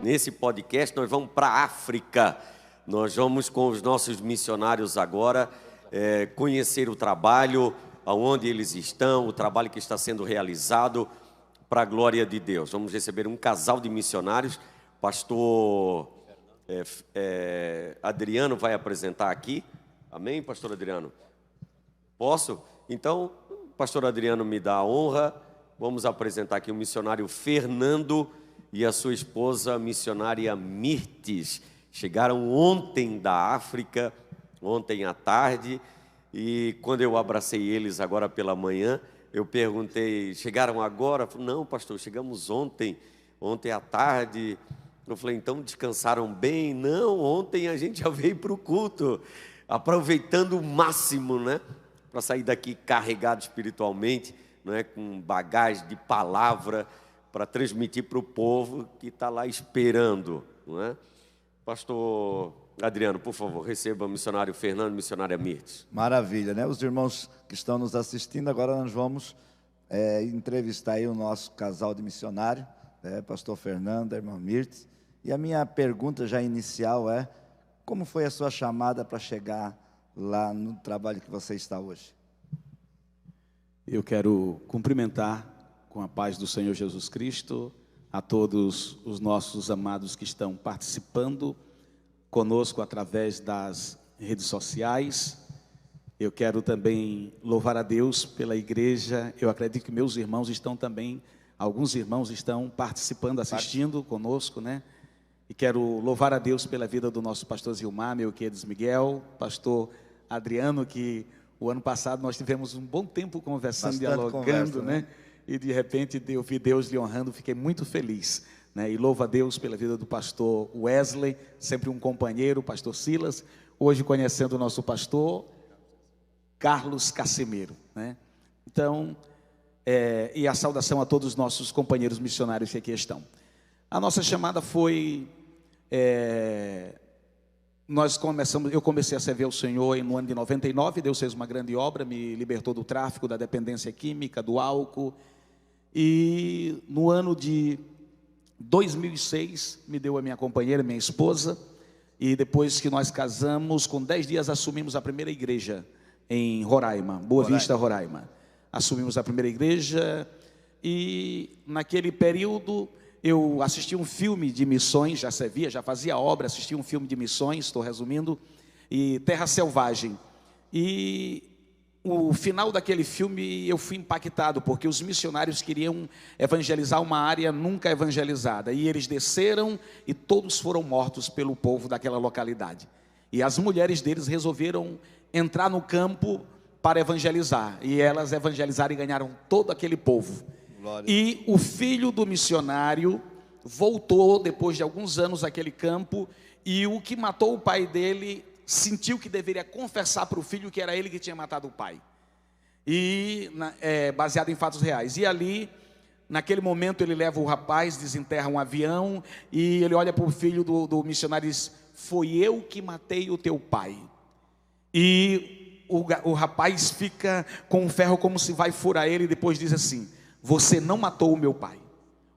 nesse podcast, nós vamos para a África. Nós vamos com os nossos missionários agora conhecer o trabalho, aonde eles estão, o trabalho que está sendo realizado para a glória de Deus. Vamos receber um casal de missionários. Pastor Adriano vai apresentar aqui. Amém, pastor Adriano? Posso? Então, pastor Adriano me dá a honra. Vamos apresentar aqui o missionário Fernando e a sua esposa, a missionária Mirtes. Chegaram ontem da África, ontem à tarde, e quando eu abracei eles agora pela manhã, eu perguntei, chegaram agora? Não, pastor, chegamos ontem à tarde. Eu falei, então descansaram bem? Não, ontem a gente já veio para o culto, aproveitando o máximo, né? Para sair daqui carregado espiritualmente, não é? Com bagagem de palavra, para transmitir para o povo que está lá esperando, não é? Pastor Adriano, por favor, receba o missionário Fernando e missionária Mirtes. Maravilha, né? Os irmãos que estão nos assistindo, agora nós vamos entrevistar aí o nosso casal de missionário, pastor Fernando, a irmã Mirtes. E a minha pergunta já inicial é, como foi a sua chamada para chegar lá no trabalho que você está hoje? Eu quero cumprimentar com a paz do Senhor Jesus Cristo a todos os nossos amados que estão participando conosco através das redes sociais. Eu quero também louvar a Deus pela igreja. Eu acredito que meus irmãos estão também, alguns irmãos estão participando, assistindo conosco, né? E quero louvar a Deus pela vida do nosso pastor Zilmar, Melquiades Miguel, pastor Adriano, que o ano passado nós tivemos um bom tempo conversando, dialogando, né? E de repente eu vi Deus lhe honrando, fiquei muito feliz, né? E louvo a Deus pela vida do pastor Wesley, sempre um companheiro, o pastor Silas, hoje conhecendo o nosso pastor Carlos Casimiro, né? Então, e a saudação a todos os nossos companheiros missionários que aqui estão. A nossa chamada foi, eu comecei a servir ao Senhor no ano de 99, Deus fez uma grande obra, me libertou do tráfico, da dependência química, do álcool, e no ano de 2006, me deu a minha companheira, minha esposa, e depois que nós casamos, com 10 dias assumimos a primeira igreja em Roraima, Boa Vista, Roraima. Assumimos a primeira igreja, e naquele período eu assisti um filme de missões, já servia, já fazia obra, assisti um filme de missões, estou resumindo, e Terra Selvagem. E o final daquele filme eu fui impactado, porque os missionários queriam evangelizar uma área nunca evangelizada, e eles desceram e todos foram mortos pelo povo daquela localidade. E as mulheres deles resolveram entrar no campo para evangelizar, e elas evangelizaram e ganharam todo aquele povo. Glória. E o filho do missionário voltou depois de alguns anos àquele campo, e o que matou o pai dele sentiu que deveria confessar para o filho que era ele que tinha matado o pai, e baseado em fatos reais. E ali, naquele momento, ele leva o rapaz, desenterra um avião, e ele olha para o filho do missionário e diz: foi eu que matei o teu pai. E o rapaz fica com um ferro como se vai furar ele, e depois diz assim: você não matou o meu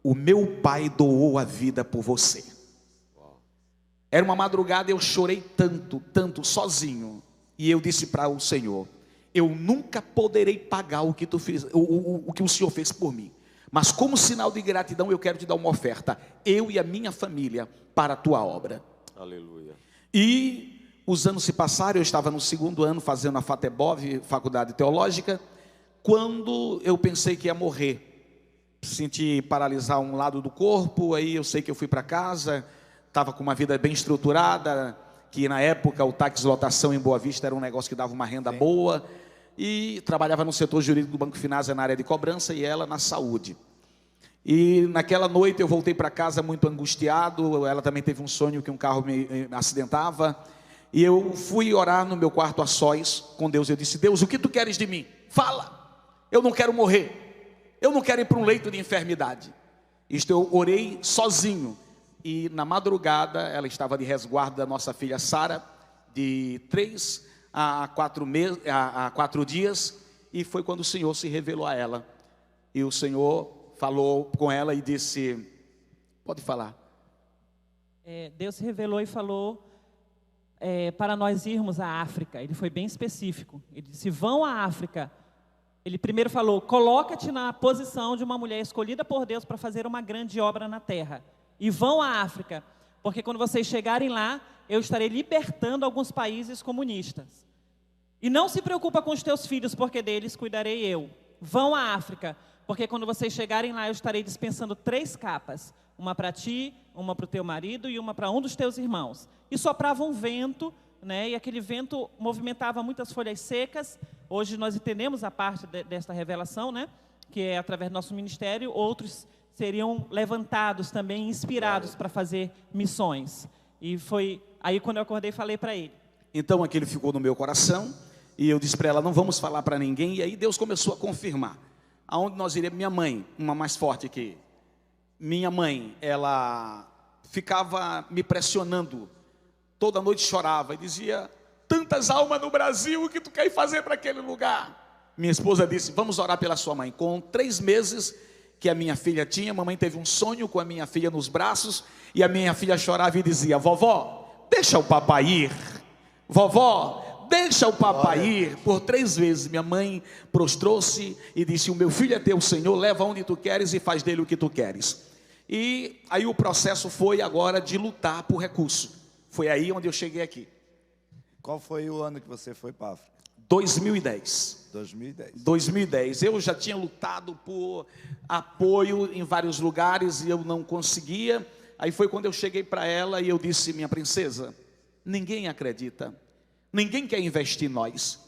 meu pai doou a vida por você. Era uma madrugada, eu chorei tanto, tanto, sozinho, e eu disse para o Senhor: eu nunca poderei pagar o que tu fez, o que o Senhor fez por mim, mas como sinal de gratidão eu quero te dar uma oferta, eu e a minha família, para a tua obra. Aleluia. E os anos se passaram, eu estava no 2º ano fazendo a FATEBOV, Faculdade Teológica, quando eu pensei que ia morrer, senti paralisar um lado do corpo, aí eu sei que eu fui para casa, estava com uma vida bem estruturada, que na época o táxi lotação em Boa Vista era um negócio que dava uma renda boa, e trabalhava no setor jurídico do Banco Finasa na área de cobrança, e ela na saúde. E naquela noite eu voltei para casa muito angustiado, ela também teve um sonho que um carro me acidentava, e eu fui orar no meu quarto a sós com Deus. Eu disse: Deus, o que tu queres de mim? Fala, eu não quero morrer, eu não quero ir para um leito de enfermidade. Isto eu orei sozinho, e na madrugada ela estava de resguardo da nossa filha Sara, de 3 a 4 dias, e foi quando o Senhor se revelou a ela, e o Senhor falou com ela e disse: pode falar, Deus se revelou e falou para nós irmos à África. Ele foi bem específico. Ele disse, vão à África. Ele primeiro falou, coloca-te na posição de uma mulher escolhida por Deus para fazer uma grande obra na terra. E vão à África, porque quando vocês chegarem lá, eu estarei libertando alguns países comunistas. E não se preocupa com os teus filhos, porque deles cuidarei eu. Vão à África, porque quando vocês chegarem lá, eu estarei dispensando 3 capas. Uma para ti, uma para o teu marido e uma para um dos teus irmãos. E soprava um vento, né? E aquele vento movimentava muitas folhas secas. Hoje nós entendemos a parte desta revelação, né? Que é através do nosso ministério. Outros seriam levantados também, inspirados para fazer missões. E foi aí quando eu acordei, falei para ele. Então aquilo ficou no meu coração. E eu disse para ela, não vamos falar para ninguém. E aí Deus começou a confirmar. Aonde nós iremos? Minha mãe, uma mais forte que minha mãe, ela ficava me pressionando. Toda noite chorava e dizia, tantas almas no Brasil, o que tu quer fazer para aquele lugar? Minha esposa disse, vamos orar pela sua mãe. Com 3 meses que a minha filha tinha, a mamãe teve um sonho com a minha filha nos braços, e a minha filha chorava e dizia, vovó, deixa o papai ir. Vovó, deixa o papai ir. Por 3 vezes minha mãe prostrou-se e disse, o meu filho é teu, Senhor, leva onde tu queres e faz dele o que tu queres. E aí o processo foi agora de lutar por recurso. Foi aí onde eu cheguei aqui. Qual foi o ano que você foi para a África? 2010. 2010. Eu já tinha lutado por apoio em vários lugares e eu não conseguia. Aí foi quando eu cheguei para ela e eu disse, minha princesa, ninguém acredita. Ninguém quer investir em nós.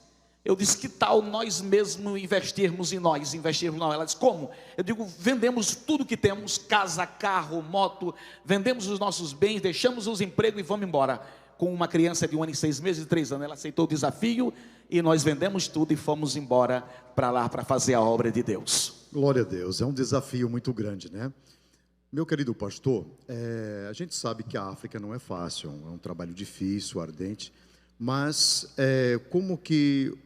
Eu disse, que tal nós mesmos investirmos em nós? Ela disse, como? Eu digo, vendemos tudo que temos, casa, carro, moto, vendemos os nossos bens, deixamos os empregos e vamos embora. Com uma criança de 1 ano e 6 meses e 3 anos, ela aceitou o desafio e nós vendemos tudo e fomos embora para lá para fazer a obra de Deus. Glória a Deus, é um desafio muito grande, né? Meu querido pastor, a gente sabe que a África não é fácil, é um trabalho difícil, ardente, mas como que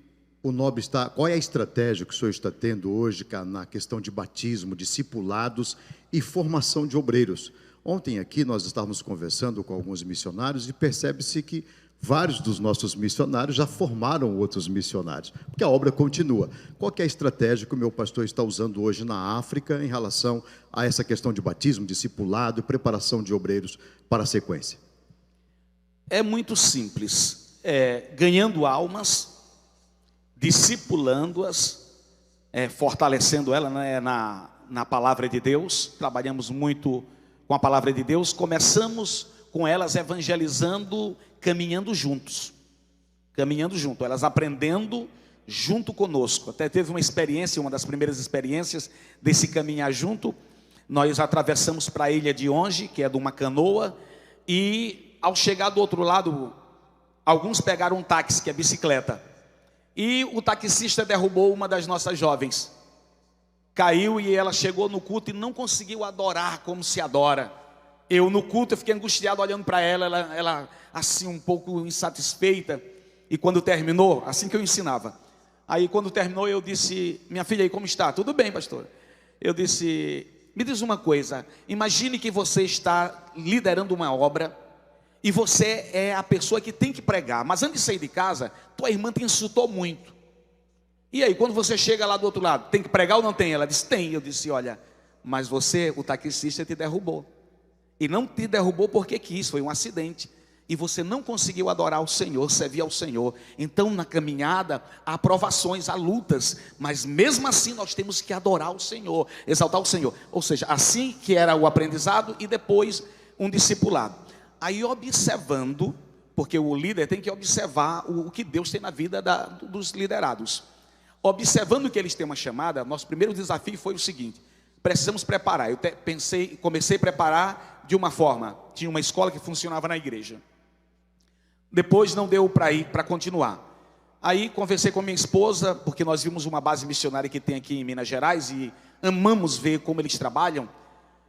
o NOB está, qual é a estratégia que o senhor está tendo hoje na questão de batismo, discipulados e formação de obreiros? Ontem aqui nós estávamos conversando com alguns missionários e percebe-se que vários dos nossos missionários já formaram outros missionários, porque a obra continua. Qual que é a estratégia que o meu pastor está usando hoje na África em relação a essa questão de batismo, discipulado e preparação de obreiros para a sequência? É muito simples, ganhando almas, discipulando-as, fortalecendo ela, né, na palavra de Deus. Trabalhamos muito com a palavra de Deus. Começamos com elas evangelizando, caminhando juntos, elas aprendendo junto conosco. Até teve uma experiência, uma das primeiras experiências desse caminhar junto. Nós atravessamos para a ilha de Onge, que é de uma canoa, e ao chegar do outro lado, alguns pegaram um táxi, que é bicicleta, e o taxista derrubou uma das nossas jovens, caiu e ela chegou no culto e não conseguiu adorar como se adora. Eu no culto, eu fiquei angustiado olhando para ela assim um pouco insatisfeita, e quando terminou, assim que eu ensinava, aí quando terminou eu disse, minha filha aí como está? Tudo bem, pastor. Eu disse, me diz uma coisa, imagine que você está liderando uma obra, e você é a pessoa que tem que pregar, mas antes de sair de casa, tua irmã te insultou muito. E aí, quando você chega lá do outro lado, tem que pregar ou não tem? Ela disse, tem. Eu disse, olha, mas você, o taxista te derrubou. E não te derrubou porque quis, foi um acidente. E você não conseguiu adorar o Senhor, servir ao Senhor. Então, na caminhada, há provações, há lutas, mas mesmo assim nós temos que adorar o Senhor, exaltar o Senhor. Ou seja, assim que era o aprendizado e depois um discipulado. Aí observando, porque o líder tem que observar o que Deus tem na vida dos liderados. Observando que eles têm uma chamada, nosso primeiro desafio foi o seguinte, precisamos preparar. Eu comecei a preparar de uma forma, tinha uma escola que funcionava na igreja. Depois não deu para ir, para continuar. Aí conversei com minha esposa, porque nós vimos uma base missionária que tem aqui em Minas Gerais e amamos ver como eles trabalham.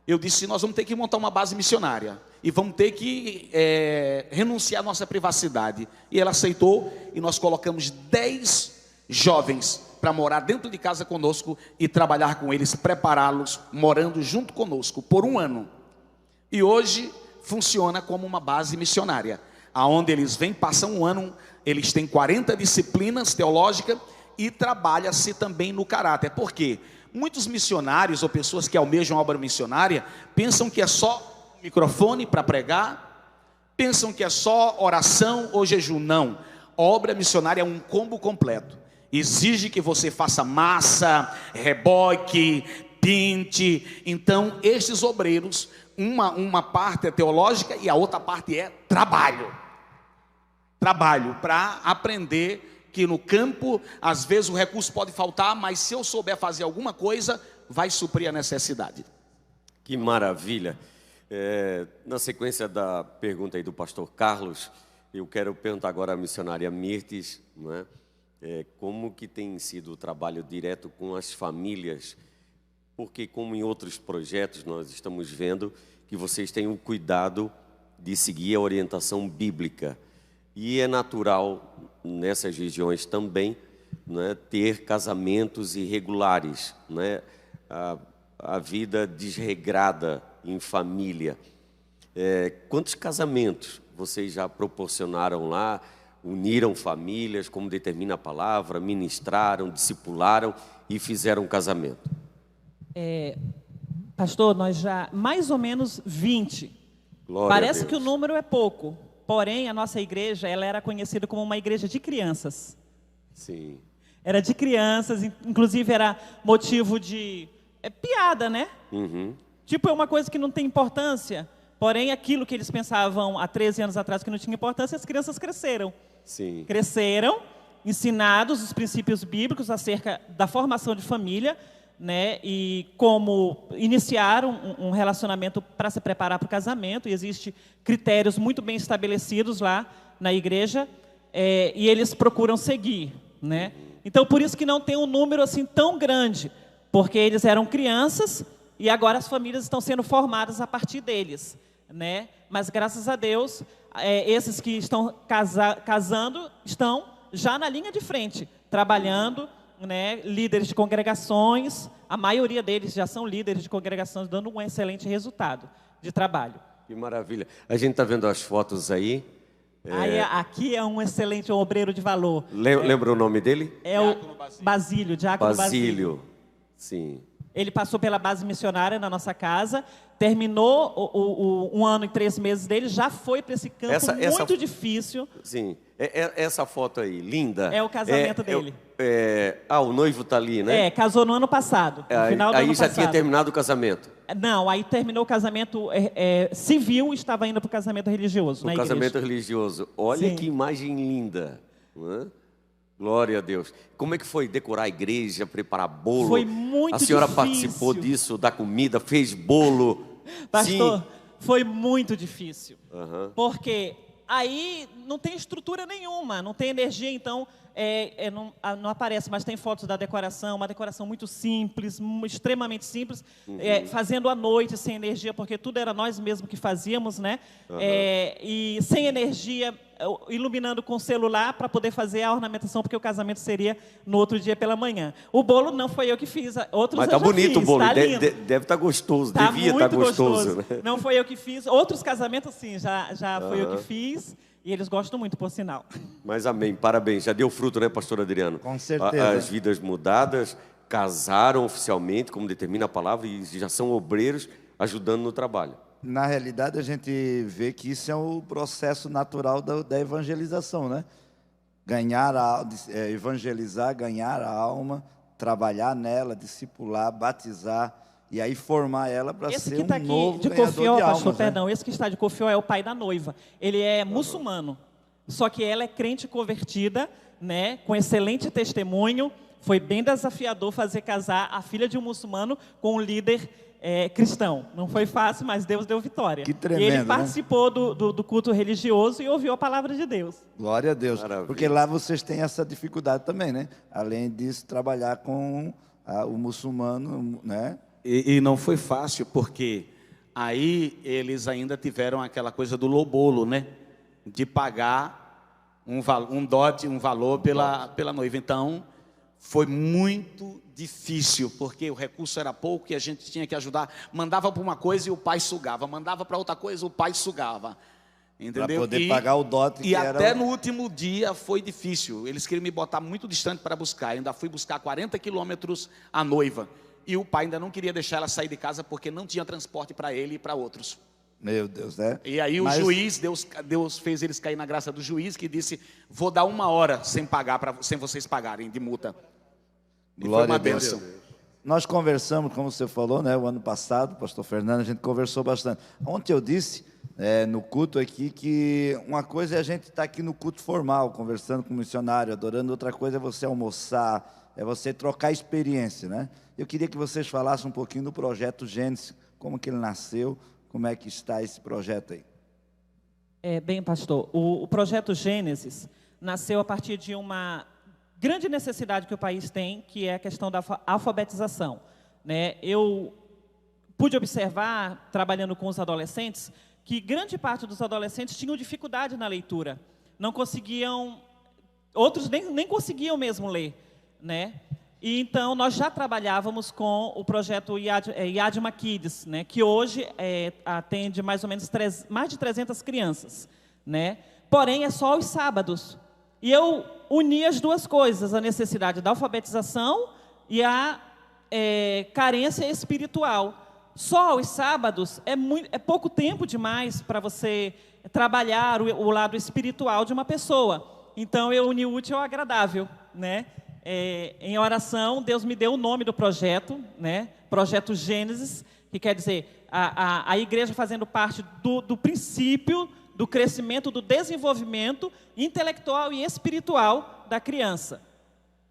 Eu disse, nós vamos ter que montar uma base missionária e vamos ter que renunciar à nossa privacidade. E ela aceitou e nós colocamos 10 jovens para morar dentro de casa conosco e trabalhar com eles, prepará-los, morando junto conosco por 1 ano. E hoje funciona como uma base missionária, aonde eles vêm, passam um ano, eles têm 40 disciplinas teológicas e trabalha-se também no caráter. Por quê? Muitos missionários ou pessoas que almejam obra missionária pensam que é só microfone para pregar, pensam que é só oração ou jejum. Não, obra missionária é um combo completo. Exige que você faça massa, reboque, pinte. Então, estes obreiros, uma parte é teológica e a outra parte é trabalho. Trabalho para aprender que no campo, às vezes o recurso pode faltar, mas se eu souber fazer alguma coisa, vai suprir a necessidade. Que maravilha. Na sequência da pergunta aí do pastor Carlos, eu quero perguntar agora à missionária Mirtes, não é? Como que tem sido o trabalho direto com as famílias? Porque, como em outros projetos, nós estamos vendo que vocês têm o cuidado de seguir a orientação bíblica. E é natural, nessas regiões também, né, ter casamentos irregulares, né, a vida desregrada em família. Quantos casamentos vocês já proporcionaram lá, uniram famílias, como determina a palavra, ministraram, discipularam e fizeram um casamento? Pastor, nós já, mais ou menos 20. Glória Parece a Deus. que o número é pouco, porém a nossa igreja, ela era conhecida como uma igreja de crianças. Sim. Era de crianças, inclusive era motivo de piada, né? Uhum. Tipo, é uma coisa que não tem importância, porém aquilo que eles pensavam há 13 anos atrás que não tinha importância, as crianças cresceram. Sim. Cresceram, ensinados os princípios bíblicos acerca da formação de família, né, e como iniciar um relacionamento para se preparar para o casamento. E existem critérios muito bem estabelecidos lá na igreja, e eles procuram seguir, né? Então, por isso que não tem um número assim tão grande, porque eles eram crianças e agora as famílias estão sendo formadas a partir deles, né? Mas, graças a Deus, esses que estão casando estão já na linha de frente, trabalhando, né, líderes de congregações. A maioria deles já são líderes de congregações, dando um excelente resultado de trabalho. Que maravilha. A gente está vendo as fotos aí. Aí, aqui é um excelente obreiro de valor. Lembra o nome dele? É o Basílio, Diácono Basílio. Sim. Ele passou pela base missionária na nossa casa, terminou um ano e 3 meses dele, já foi para esse campo muito difícil. Sim, essa foto aí, linda. É o casamento dele. O noivo está ali, né? Casou no ano passado, no final do ano passado. Aí já tinha terminado o casamento? Não, aí terminou o casamento civil e estava indo para o casamento religioso. O casamento religioso. Olha Sim. que imagem linda, não é? Glória a Deus. Como é que foi decorar a igreja, preparar bolo? Foi muito difícil. A senhora participou disso, da comida, fez bolo? Pastor, Sim. foi muito difícil. Uhum. Porque aí não tem estrutura nenhuma, não tem energia, então não aparece, mas tem fotos da decoração, uma decoração muito simples, extremamente simples, fazendo à noite, sem energia, porque tudo era nós mesmos que fazíamos, né? Uhum. E sem energia, iluminando com celular para poder fazer a ornamentação, porque o casamento seria no outro dia pela manhã. O bolo não foi eu que fiz, outros mas eu tá já bonito fiz, o bolo, tá deve estar gostoso, tá devia estar gostoso. Né? Não foi eu que fiz, outros casamentos sim, já foi eu que fiz, e eles gostam muito, por sinal. Mas amém, parabéns, já deu fruto, né, pastor Adriano? Com certeza. As vidas mudadas, casaram oficialmente, como determina a palavra, e já são obreiros ajudando no trabalho. Na realidade, a gente vê que isso é o processo natural da evangelização, né? Evangelizar, ganhar a alma, trabalhar nela, discipular, batizar, e aí formar ela para ser que tá um novo de ganhador Cofió, de pastor, almas, né? perdão, esse que está de Cofió é o pai da noiva. Ele é muçulmano, só que ela é crente convertida, né, com excelente testemunho. Foi bem desafiador fazer casar a filha de um muçulmano com um líder cristão. Não foi fácil, mas Deus deu vitória. Que tremendo, e ele né? participou do culto religioso e ouviu a palavra de Deus. Glória a Deus. Maravilha. Porque lá vocês têm essa dificuldade também, né? Além disso, trabalhar com o muçulmano, né? E não foi fácil, porque aí eles ainda tiveram aquela coisa do lobolo, né? De pagar um valor pela noiva. Então, Foi muito difícil, porque o recurso era pouco e a gente tinha que ajudar. Mandava para uma coisa e o pai sugava, mandava para outra coisa e o pai sugava. Entendeu? Para poder pagar o dote e que até era... no último dia foi difícil. Eles queriam me botar muito distante para buscar. Eu ainda fui buscar 40 quilômetros a noiva. E o pai ainda não queria deixar ela sair de casa porque não tinha transporte para ele e para outros. Meu Deus, né? E aí o juiz, Deus fez eles cair na graça do juiz, que disse: vou dar 1 hora sem pagar, sem vocês pagarem de multa. E Glória foi uma a Deus. bênção. Nós conversamos, como você falou, né? O ano passado, pastor Fernando, a gente conversou bastante. Ontem eu disse, no culto aqui, que uma coisa é a gente estar aqui no culto formal, conversando com o missionário, adorando. Outra coisa é você almoçar, é você trocar experiência, né? Eu queria que vocês falassem um pouquinho do projeto Gênesis, como que ele nasceu, como é que está esse projeto aí. Bem, pastor, o projeto Gênesis nasceu a partir de uma grande necessidade que o país tem, que é a questão da alfabetização, né? Eu pude observar, trabalhando com os adolescentes, que grande parte dos adolescentes tinham dificuldade na leitura. Não conseguiam, outros nem conseguiam mesmo ler, né? E então nós já trabalhávamos com o projeto Yadma Kids, né? Que hoje atende mais ou menos mais de 300 crianças, né? Porém, é só aos sábados. E eu uni as duas coisas, a necessidade da alfabetização e a carência espiritual. Só aos sábados é pouco tempo demais para você trabalhar o lado espiritual de uma pessoa. Então, eu uni o útil ao agradável, né? Em oração, Deus me deu o nome do projeto, né? Projeto Gênesis, que quer dizer a igreja fazendo parte do princípio do crescimento, do desenvolvimento intelectual e espiritual da criança,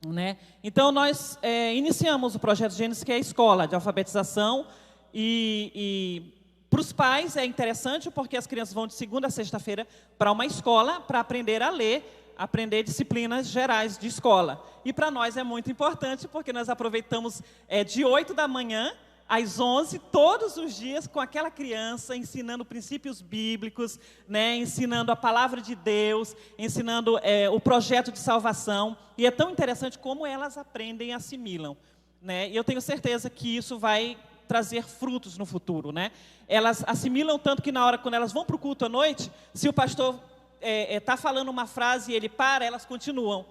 né? Então, nós iniciamos o projeto Gênesis, que é a escola de alfabetização, e para os pais é interessante, porque as crianças vão de segunda a sexta-feira para uma escola para aprender a ler, aprender disciplinas gerais de escola. E para nós é muito importante, porque nós aproveitamos de 8 da manhã às 11, todos os dias, com aquela criança, ensinando princípios bíblicos, né, ensinando a palavra de Deus, ensinando o projeto de salvação. E é tão interessante como elas aprendem e assimilam, né? E eu tenho certeza que isso vai trazer frutos no futuro, né? Elas assimilam tanto que na hora, quando elas vão para o culto à noite, se o pastor está falando uma frase e ele para, elas continuam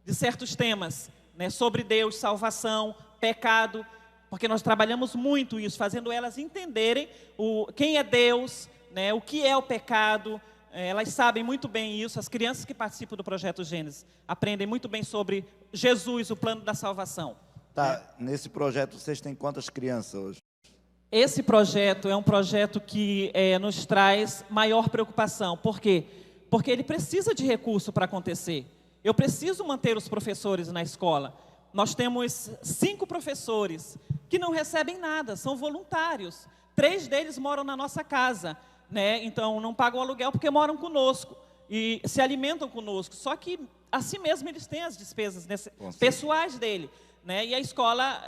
de certos temas, né, sobre Deus, salvação, pecado, porque nós trabalhamos muito isso, fazendo elas entenderem quem é Deus, né, o que é o pecado. Elas sabem muito bem isso. As crianças que participam do projeto Gênesis aprendem muito bem sobre Jesus, o plano da salvação. Tá, nesse projeto vocês têm quantas crianças hoje? Esse projeto é um projeto que nos traz maior preocupação. Por quê? Porque ele precisa de recurso para acontecer. Eu preciso manter os professores na escola. Nós temos 5 professores que não recebem nada, são voluntários. 3 deles moram na nossa casa, né? Então não pagam aluguel porque moram conosco e se alimentam conosco. Só que assim mesmo eles têm as despesas pessoais dele, né? E a escola,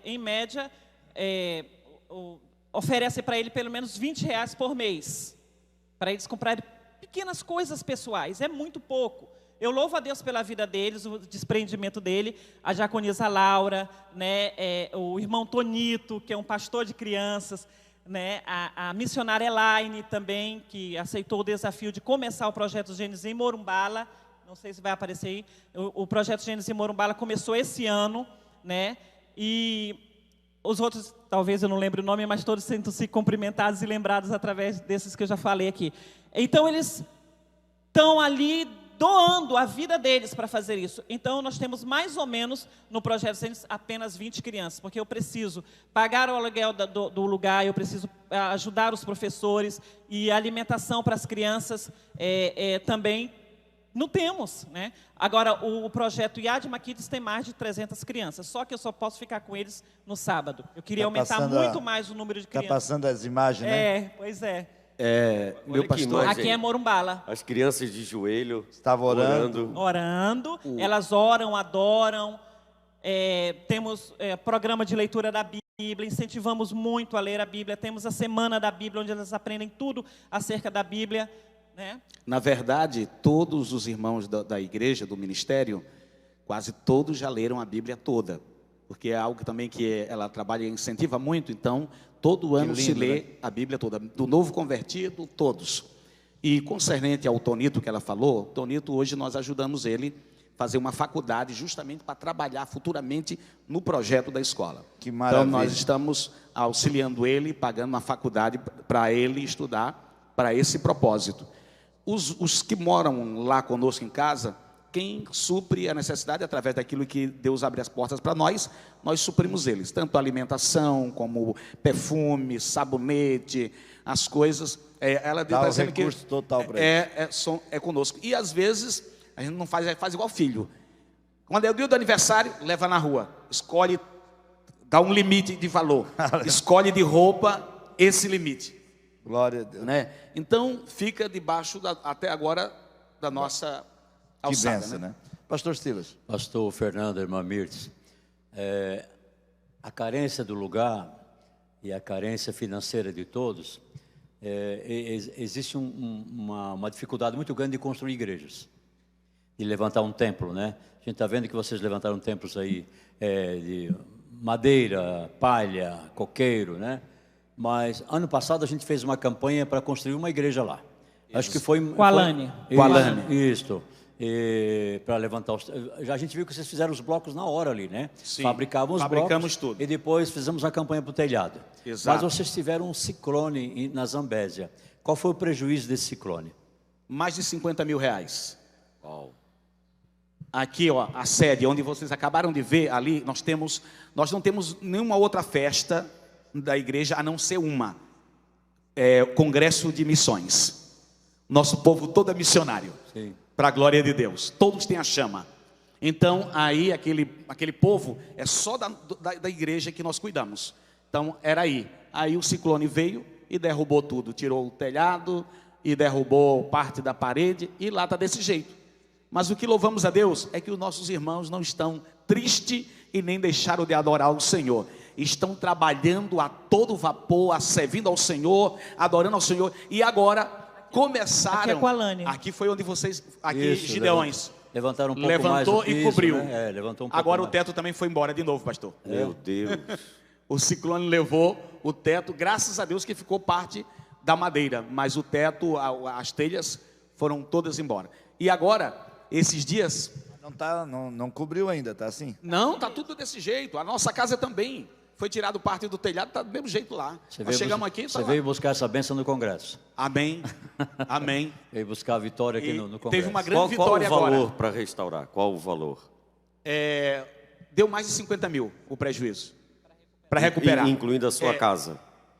em média, oferece para ele pelo menos R$20 por mês, para eles comprarem pequenas coisas pessoais. É muito pouco. Eu louvo a Deus pela vida deles, o desprendimento dele, a diaconisa Laura, né, o irmão Tonito, que é um pastor de crianças, né, a missionária Elaine também, que aceitou o desafio de começar o projeto Gênesis em Morumbala. Não sei se vai aparecer aí. O projeto Gênesis em Morumbala começou esse ano, né, e os outros, talvez eu não lembre o nome, mas todos sentem-se cumprimentados e lembrados através desses que eu já falei aqui. Então, eles estão ali doando a vida deles para fazer isso. Então, nós temos mais ou menos, no projeto Gênesis, apenas 20 crianças, porque eu preciso pagar o aluguel do lugar, eu preciso ajudar os professores, e a alimentação para as crianças também não temos, né? Agora, o projeto Yadma Kids tem mais de 300 crianças, só que eu só posso ficar com eles no sábado. Eu queria aumentar muito mais o número de crianças. Está passando as imagens, né? Pois é. Meu pastor, aqui é Morumbala. As crianças de joelho, estavam orando. Elas oram, adoram. Temos programa de leitura da Bíblia, incentivamos muito a ler a Bíblia. Temos a Semana da Bíblia, onde elas aprendem tudo acerca da Bíblia, né? Na verdade, todos os irmãos da igreja, do ministério, Quase todos já leram a Bíblia toda, porque é algo também que ela trabalha e incentiva muito. Então, todo ano lindo, se lê, né? a Bíblia toda, do novo convertido, todos. E concernente ao Tonito que ela falou, Tonito, hoje nós ajudamos ele a fazer uma faculdade justamente para trabalhar futuramente no projeto da escola. Que maravilha. Então nós estamos auxiliando ele, pagando uma faculdade para ele estudar para esse propósito. Os que moram lá conosco em casa, quem supre a necessidade através daquilo que Deus abre as portas para nós, nós suprimos eles, tanto alimentação como perfume, sabonete, as coisas. Ela Dá está o dizendo que recurso total para eles. é conosco. E às vezes a gente não faz igual filho. Quando é o dia do aniversário, leva na rua, escolhe, dá um limite de valor, escolhe de roupa esse limite. Glória a Deus. Né? Então fica debaixo até agora da nossa Que alçada, benção, né? Pastor Silas. Pastor Fernando, irmã Mirtes, a carência do lugar e a carência financeira de todos, existe uma dificuldade muito grande de construir igrejas, de levantar um templo, né? A gente está vendo que vocês levantaram templos aí de madeira, palha, coqueiro, né? Mas ano passado a gente fez uma campanha para construir uma igreja lá. Isso. Acho que foi... Com a Alane. Com a Alane. Isso. Para levantar os... Já a gente viu que vocês fizeram os blocos na hora ali, né? Sim, Fabricamos blocos tudo. E depois fizemos a campanha para o telhado. Exato. Mas vocês tiveram um ciclone na Zambésia. Qual foi o prejuízo desse ciclone? Mais de 50 mil reais. Uau. Aqui, ó, a sede, onde vocês acabaram de ver ali, nós não temos nenhuma outra festa da igreja, a não ser uma. Congresso de missões. Nosso povo todo é missionário. Sim. Para a glória de Deus. Todos têm a chama. Então, aí, aquele povo é só da igreja que nós cuidamos. Então, era aí. Aí o ciclone veio e derrubou tudo. Tirou o telhado e derrubou parte da parede. E lá está desse jeito. Mas o que louvamos a Deus é que os nossos irmãos não estão tristes e nem deixaram de adorar o Senhor. Estão trabalhando a todo vapor, servindo ao Senhor, adorando ao Senhor. E agora começaram... Aqui é com a Alane. Aqui foi onde vocês... Aqui, Isso, Gideões. Levantaram um pouco Levantou mais o piso, e cobriu. Né? Levantou um pouco Agora mais. o teto também foi embora de novo, pastor. Meu Deus. O ciclone levou o teto, graças a Deus que ficou parte da madeira. Mas o teto, as telhas foram todas embora. E agora, esses dias... Não cobriu ainda, tá assim? Não, tá tudo desse jeito. A nossa casa também foi tirado parte do telhado, tá do mesmo jeito lá. Nós chegamos aqui, tá Você lá. veio buscar essa bênção no Congresso. Amém. Amém. Veio buscar a vitória aqui E no Congresso. teve uma grande Qual o vitória valor agora. para restaurar? Qual o valor? Deu mais de 50 mil o prejuízo. Para recuperar. Incluindo a sua casa.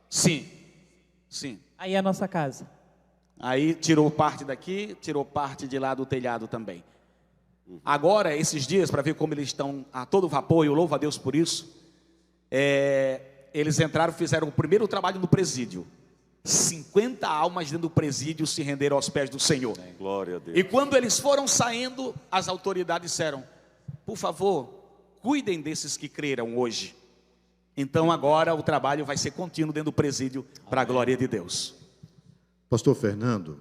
Sim. Sim. Aí é a nossa casa. Aí tirou parte daqui, tirou parte de lá do telhado também. Agora, esses dias, para ver como eles estão a todo vapor, e eu louvo a Deus por isso, eles entraram, fizeram o primeiro trabalho no presídio. 50 almas dentro do presídio se renderam aos pés do Senhor. Glória a Deus. E quando eles foram saindo, as autoridades disseram: por favor, cuidem desses que creram hoje. Então agora o trabalho vai ser contínuo dentro do presídio, para a glória de Deus. Pastor Fernando,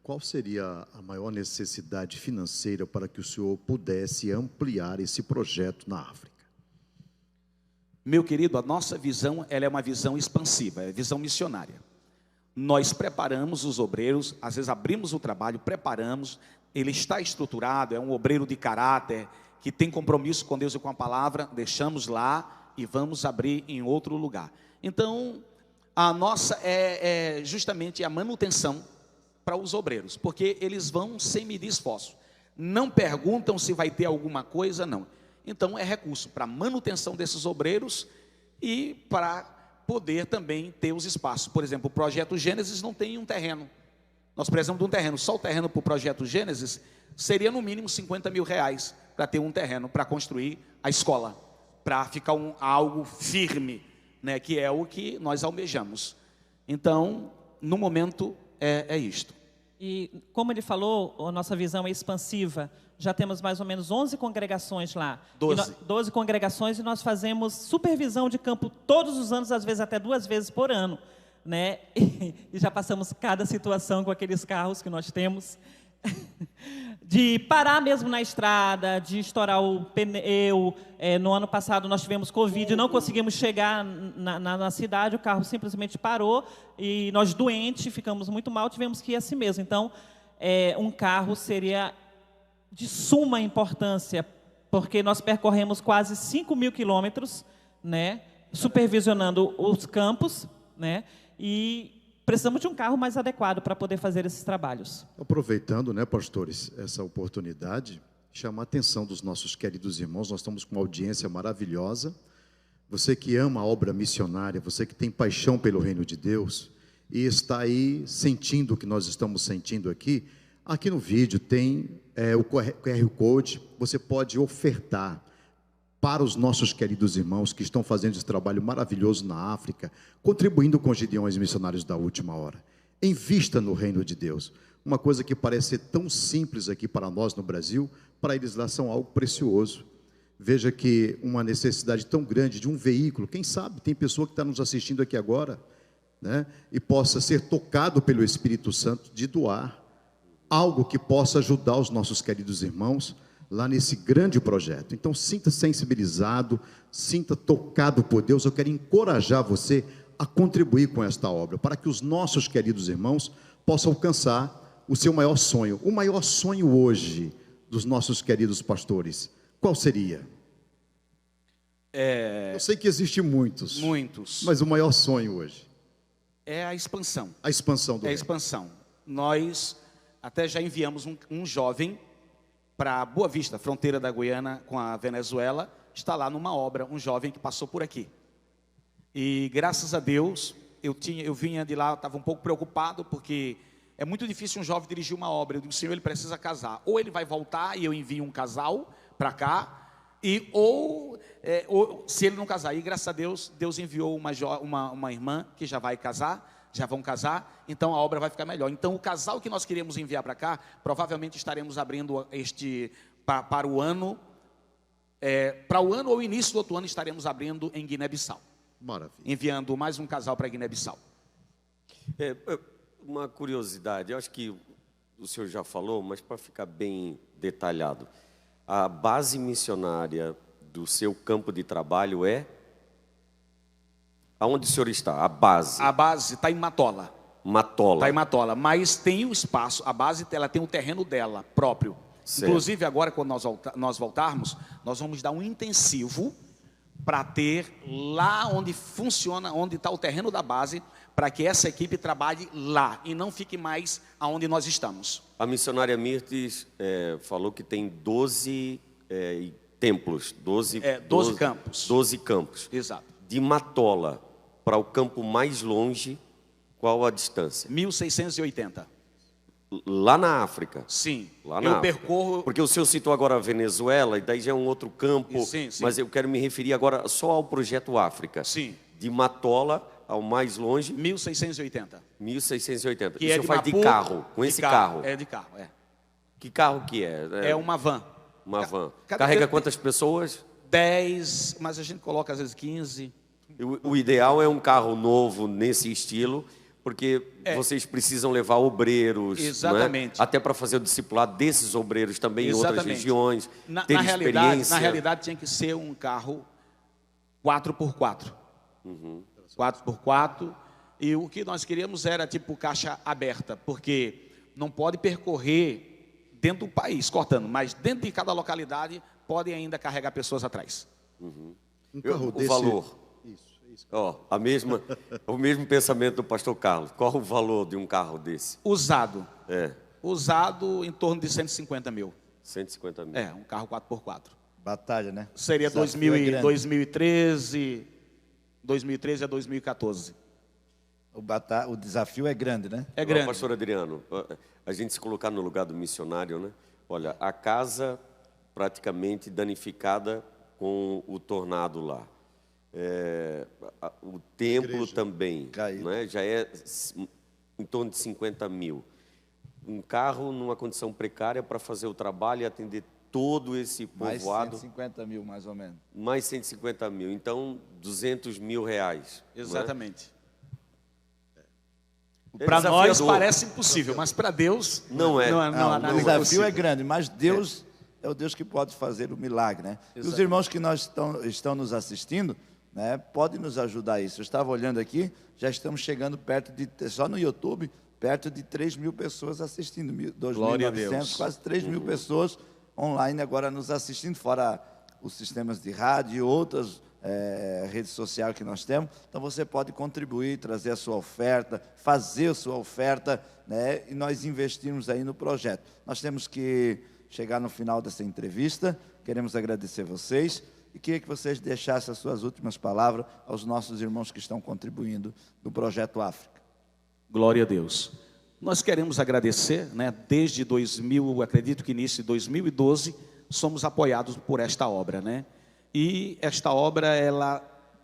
qual seria a maior necessidade financeira para que o senhor pudesse ampliar esse projeto na África? Meu querido, a nossa visão, ela é uma visão expansiva, é visão missionária. Nós preparamos os obreiros, às vezes abrimos o trabalho, preparamos, ele está estruturado, é um obreiro de caráter, que tem compromisso com Deus e com a palavra, deixamos lá e vamos abrir em outro lugar. Então, a nossa é justamente a manutenção para os obreiros, porque eles vão sem medir esforço, não perguntam se vai ter alguma coisa, não. Então é recurso para manutenção desses obreiros e para poder também ter os espaços. Por exemplo, o Projeto Gênesis não tem um terreno, nós precisamos de um terreno, só o terreno para o Projeto Gênesis seria no mínimo 50 mil reais para ter um terreno para construir a escola, para ficar algo firme, né, que é o que nós almejamos. Então, no momento, é isto. E como ele falou, a nossa visão é expansiva. Já temos mais ou menos 11 congregações lá. 12 congregações, e nós fazemos supervisão de campo todos os anos, às vezes até 2 vezes por ano, né? E já passamos cada situação com aqueles carros que nós temos. de parar mesmo na estrada, de estourar o pneu. No ano passado nós tivemos Covid, não conseguimos chegar na cidade, o carro simplesmente parou e nós doentes, ficamos muito mal, tivemos que ir assim mesmo. Então, um carro seria de suma importância, porque nós percorremos quase 5.000 quilômetros, né, supervisionando os campos, né, e precisamos de um carro mais adequado para poder fazer esses trabalhos. Aproveitando, né, pastores, essa oportunidade, chamar a atenção dos nossos queridos irmãos. Nós estamos com uma audiência maravilhosa. Você que ama a obra missionária, você que tem paixão pelo reino de Deus e está aí sentindo o que nós estamos sentindo aqui, aqui no vídeo tem o QR Code. Você pode ofertar para os nossos queridos irmãos que estão fazendo esse trabalho maravilhoso na África, contribuindo com os Gideões Missionários da Última Hora. Invista no reino de Deus. Uma coisa que parece ser tão simples aqui para nós no Brasil, para eles lá são algo precioso. Veja que uma necessidade tão grande de um veículo, quem sabe tem pessoa que está nos assistindo aqui agora, né, e possa ser tocado pelo Espírito Santo de doar algo que possa ajudar os nossos queridos irmãos lá nesse grande projeto. Então, sinta sensibilizado, sinta tocado por Deus. Eu quero encorajar você a contribuir com esta obra, para que os nossos queridos irmãos possam alcançar o seu maior sonho. O maior sonho hoje dos nossos queridos pastores, qual seria? Eu sei que existem muitos, mas o maior sonho hoje é a expansão. A expansão do É a reino. expansão. Nós até já enviamos um jovem para Boa Vista, fronteira da Guiana com a Venezuela. Está lá numa obra, um jovem que passou por aqui. E graças a Deus, eu vinha de lá, estava um pouco preocupado, porque é muito difícil um jovem dirigir uma obra. Eu digo, Senhor, ele precisa casar. Ou ele vai voltar e eu envio um casal para cá, ou se ele não casar. E graças a Deus, Deus enviou uma irmã que já vai casar, já vão casar, então a obra vai ficar melhor. Então o casal que nós queríamos enviar para cá, provavelmente estaremos abrindo para o ano ou início do outro ano, estaremos abrindo em Guiné-Bissau. Maravilha. Enviando mais um casal para Guiné-Bissau. Uma curiosidade, eu acho que o senhor já falou, mas para ficar bem detalhado, a base missionária do seu campo de trabalho é? Aonde o senhor está? A base? A base está em Matola. Matola. Está em Matola, mas tem o espaço, a base ela tem o terreno dela próprio. Certo. Inclusive agora, quando nós voltarmos, nós vamos dar um intensivo para ter lá onde funciona, onde está o terreno da base, para que essa equipe trabalhe lá e não fique mais aonde nós estamos. A missionária Mirtes falou que tem 12 templos, 12 campos. 12 campos. Exato. De Matola para o campo mais longe, qual a distância? 1680. Lá na África. Sim. Lá na eu África. percorro. Porque o senhor citou agora a Venezuela, e daí já é um outro campo. Sim, sim. Mas eu quero me referir agora só ao projeto África. Sim. De Matola ao mais longe, 1680. 1680. Que E o senhor de faz Maputo, de carro, com esse carro? É de carro, é. Que carro que é? É uma van. Uma van. Cada- Carrega quantas pessoas? 10, mas a gente coloca às vezes 15. O ideal é um carro novo nesse estilo, porque vocês precisam levar obreiros, Exatamente. né? Até para fazer o discipulado desses obreiros também em outras Exatamente. regiões, Na ter experiência. realidade tinha que ser um carro 4x4. 4x4. E o que nós queríamos era tipo caixa aberta, porque não pode percorrer dentro do país, cortando, mas dentro de cada localidade pode ainda carregar pessoas atrás. Um carro O desse... valor. Isso. Ó, o mesmo pensamento do pastor Carlos. Qual o valor de um carro desse? Usado. É, Usado em torno de 150 mil. 150 mil. É, um carro 4x4. Batalha, né? Seria Desafio é grande. 2013 a 2014. O desafio é grande, né? É grande. Pastor Adriano, a gente se colocar no lugar do missionário, né? Olha, a casa praticamente danificada com o tornado lá. O templo também, Caído. né? Já é em torno de 50 mil. Um carro numa condição precária para fazer o trabalho e atender todo esse Mais povoado. 150 mil, mais ou menos. Mais 150 mil. Então, 200 mil reais. né? Exatamente. Para nós desafiador. parece impossível, mas para Deus Não é. não há Não, nada o desafio impossível. é grande, mas Deus é o Deus que pode fazer o milagre, né? E os irmãos que estão nos assistindo, né, podem nos ajudar a isso. Eu estava olhando aqui, já estamos chegando perto de, só no YouTube, perto de 3.000 pessoas assistindo, Glória a 2.900, Deus. quase 3.000 pessoas online agora nos assistindo, fora os sistemas de rádio e outras redes sociais que nós temos. Então você pode contribuir, trazer a sua oferta, fazer a sua oferta, né, e nós investirmos aí no projeto. Nós temos que chegar no final dessa entrevista, queremos agradecer vocês e queria que vocês deixassem as suas últimas palavras aos nossos irmãos que estão contribuindo no Projeto África. Glória a Deus. Nós queremos agradecer, né, desde 2000, acredito que início de 2012, somos apoiados por esta obra, né? E esta obra, ela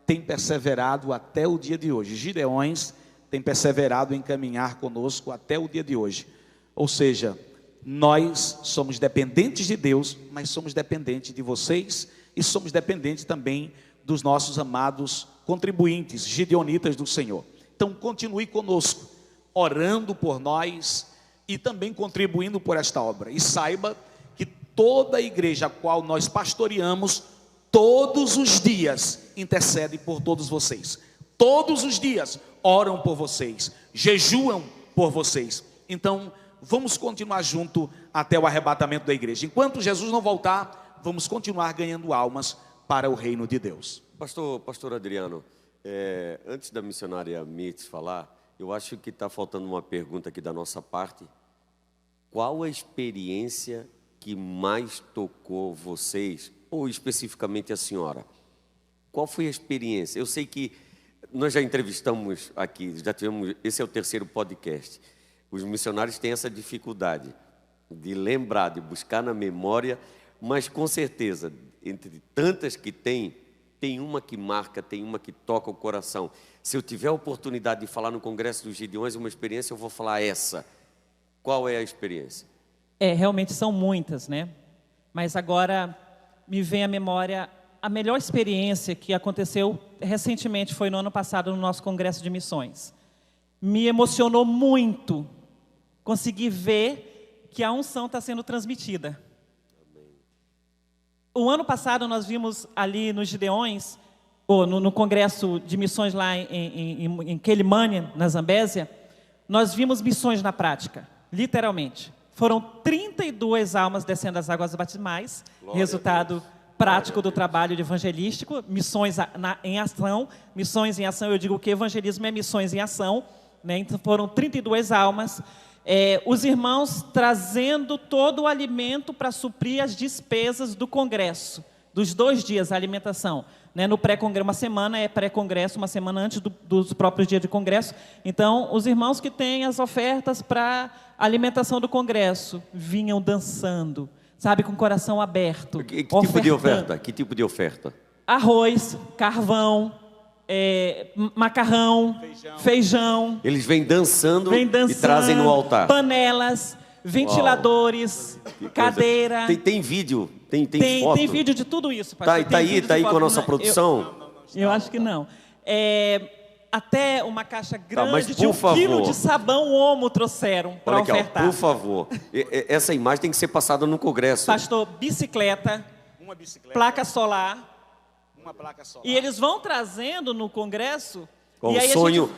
tem perseverado até o dia de hoje. Gideões tem perseverado em caminhar conosco até o dia de hoje. Ou seja, nós somos dependentes de Deus, mas somos dependentes de vocês e somos dependentes também dos nossos amados contribuintes, gideonitas do Senhor. Então, continue conosco, orando por nós e também contribuindo por esta obra. E saiba que toda a igreja a qual nós pastoreamos, todos os dias intercede por todos vocês. Todos os dias oram por vocês, jejuam por vocês. Então, vamos continuar junto até o arrebatamento da igreja. Enquanto Jesus não voltar, vamos continuar ganhando almas para o reino de Deus. Pastor Adriano, antes da missionária Mirtz falar, eu acho que está faltando uma pergunta aqui da nossa parte. Qual a experiência que mais tocou vocês, ou especificamente a senhora? Qual foi a experiência? Eu sei que nós já entrevistamos aqui, já tivemos, esse é o 3º podcast. Os missionários têm essa dificuldade de lembrar, de buscar na memória, mas com certeza, entre tantas que tem uma que marca, tem uma que toca o coração. Se eu tiver a oportunidade de falar no Congresso dos Gideões uma experiência, eu vou falar essa. Qual é a experiência? Realmente são muitas, né? Mas agora me vem à memória a melhor experiência que aconteceu recentemente, foi no ano passado, no nosso Congresso de Missões. Me emocionou muito conseguir ver que a unção está sendo transmitida. O ano passado nós vimos ali nos Gideões, ou no Congresso de Missões lá em Quelimane, na Zambésia, nós vimos missões na prática, literalmente. Foram 32 almas descendo as águas batismais, resultado prático do trabalho de evangelístico, missões em ação. Missões em ação, eu digo que evangelismo é missões em ação, né? Então foram 32 almas. Os irmãos trazendo todo o alimento para suprir as despesas do congresso, dos 2 dias, a alimentação. Né? No pré-congresso, uma semana é pré-congresso, uma semana antes dos próprios dias de congresso. Então, os irmãos que têm as ofertas para a alimentação do congresso vinham dançando, sabe, com o coração aberto. Que tipo de oferta? Que tipo de oferta? Arroz, carvão, macarrão, feijão. Eles vêm dançando e trazem no altar. Panelas, ventiladores, cadeira. Tem vídeo, tem foto. Tem vídeo de tudo isso, pastor. Tá aí com a nossa produção? Eu acho que não. Até uma caixa grande mas, de 1 quilo de sabão Omo trouxeram para ofertar. Por favor, essa imagem tem que ser passada no congresso. Pastor, bicicleta, placa solar. Uma placa solar. E eles vão trazendo no congresso. Com e aí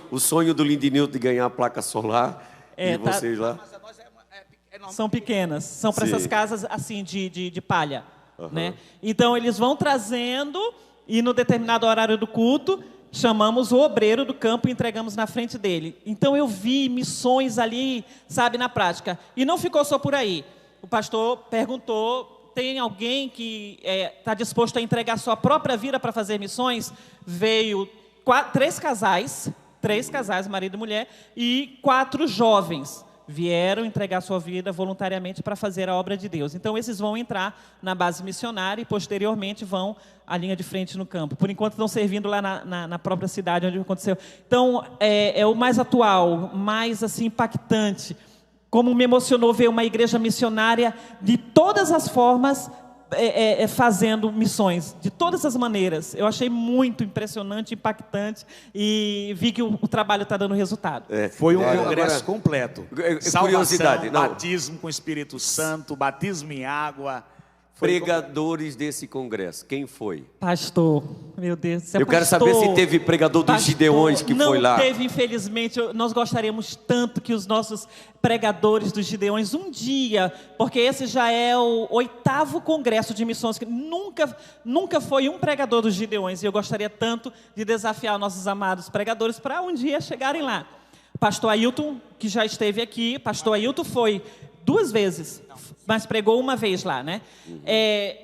o sonho do Lindinilton de ganhar a placa solar. E vocês lá. Mas a nossa são pequenas, são para Sim. essas casas assim de palha. Né? Então eles vão trazendo e no determinado horário do culto chamamos o obreiro do campo e entregamos na frente dele. Então eu vi missões ali, sabe, na prática. E não ficou só por aí. O pastor perguntou: tem alguém que está disposto a entregar sua própria vida para fazer missões? Veio 3 casais, marido e mulher, e 4 jovens. Vieram entregar sua vida voluntariamente para fazer a obra de Deus. Então, esses vão entrar na base missionária e, posteriormente, vão à linha de frente no campo. Por enquanto, estão servindo lá na própria cidade onde aconteceu. Então, é o mais atual, mais assim, impactante. Como me emocionou ver uma igreja missionária de todas as formas fazendo missões de todas as maneiras. Eu achei muito impressionante, impactante e vi que o trabalho está dando resultado. Foi um congresso completo. Curiosidade, Salvação, batismo com o Espírito Santo, batismo em água. Pregadores desse congresso, quem foi? Pastor, meu Deus. Eu quero saber se teve pregador dos Gideões que foi lá. Não teve, infelizmente. Nós gostaríamos tanto que os nossos pregadores dos Gideões um dia, porque esse já é o 8º congresso de missões, que nunca foi um pregador dos Gideões, e eu gostaria tanto de desafiar nossos amados pregadores para um dia chegarem lá. Pastor Ailton, que já esteve aqui, pastor Ailton foi 2 vezes, mas pregou uma vez lá, né?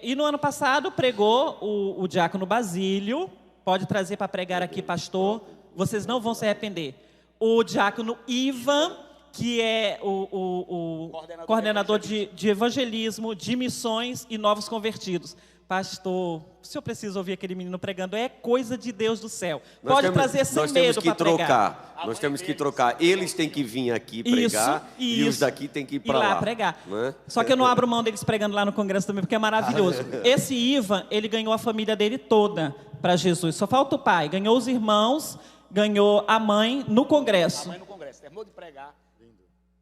E no ano passado pregou o diácono Basílio. Pode trazer para pregar aqui, pastor. Vocês não vão se arrepender. O diácono Ivan, que é o coordenador de evangelismo, de missões e novos convertidos. Pastor, o senhor precisa ouvir aquele menino pregando, é coisa de Deus do céu. Pode trazer sem medo para pregar. Nós temos que trocar. Eles têm que vir aqui pregar e os daqui têm que ir para lá. Pregar. Né? Só que eu não abro mão deles pregando lá no congresso também, porque é maravilhoso. Esse Ivan, ele ganhou a família dele toda para Jesus. Só falta o pai. Ganhou os irmãos, ganhou a mãe no congresso. A mãe no congresso, terminou de pregar.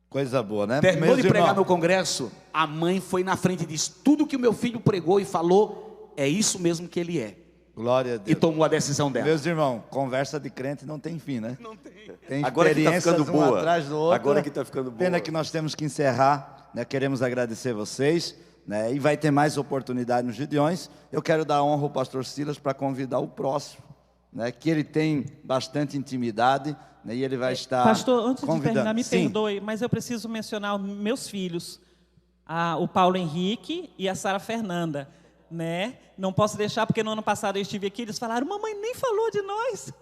Coisa boa, né? Terminou de pregar no congresso, a mãe foi na frente e disse: tudo que o meu filho pregou e falou, é isso mesmo que ele é. Glória a Deus. E tomou a decisão dela. Meus irmãos, conversa de crente não tem fim, né? Não tem. Tem Agora que está ficando um boa. atrás do outro. Agora que está ficando boa. Pena que nós temos que encerrar, né? Queremos agradecer vocês, né? E vai ter mais oportunidade nos Gideões. Eu quero dar honra ao pastor Silas para convidar o próximo, né? Que ele tem bastante intimidade, né? E ele vai estar Pastor, antes convidando. de terminar, me Sim. perdoe, mas eu preciso mencionar meus filhos, o Paulo Henrique e a Sara Fernanda, né? Não posso deixar, porque no ano passado eu estive aqui, eles falaram: mamãe nem falou de nós.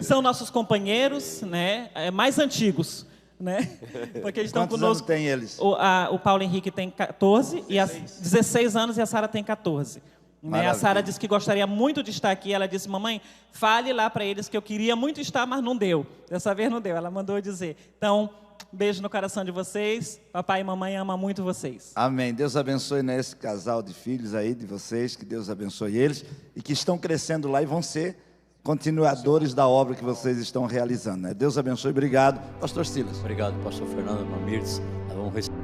São nossos companheiros, né? Mais antigos, né? Porque eles estão Quantos conosco. anos tem eles? O Paulo Henrique tem 14, 16 anos, e a Sara tem 14. Né? A Sara disse que gostaria muito de estar aqui. Ela disse: mamãe, fale lá para eles que eu queria muito estar, mas não deu. Dessa vez não deu, ela mandou dizer. Então, beijo no coração de vocês. Papai e mamãe amam muito vocês. Amém. Deus abençoe, né, esse casal de filhos aí de vocês. Que Deus abençoe eles. E que estão crescendo lá e vão ser continuadores da obra que vocês estão realizando, né? Deus abençoe. Obrigado. Pastor Silas. Obrigado, pastor Fernando Mamirtes. Vamos receber.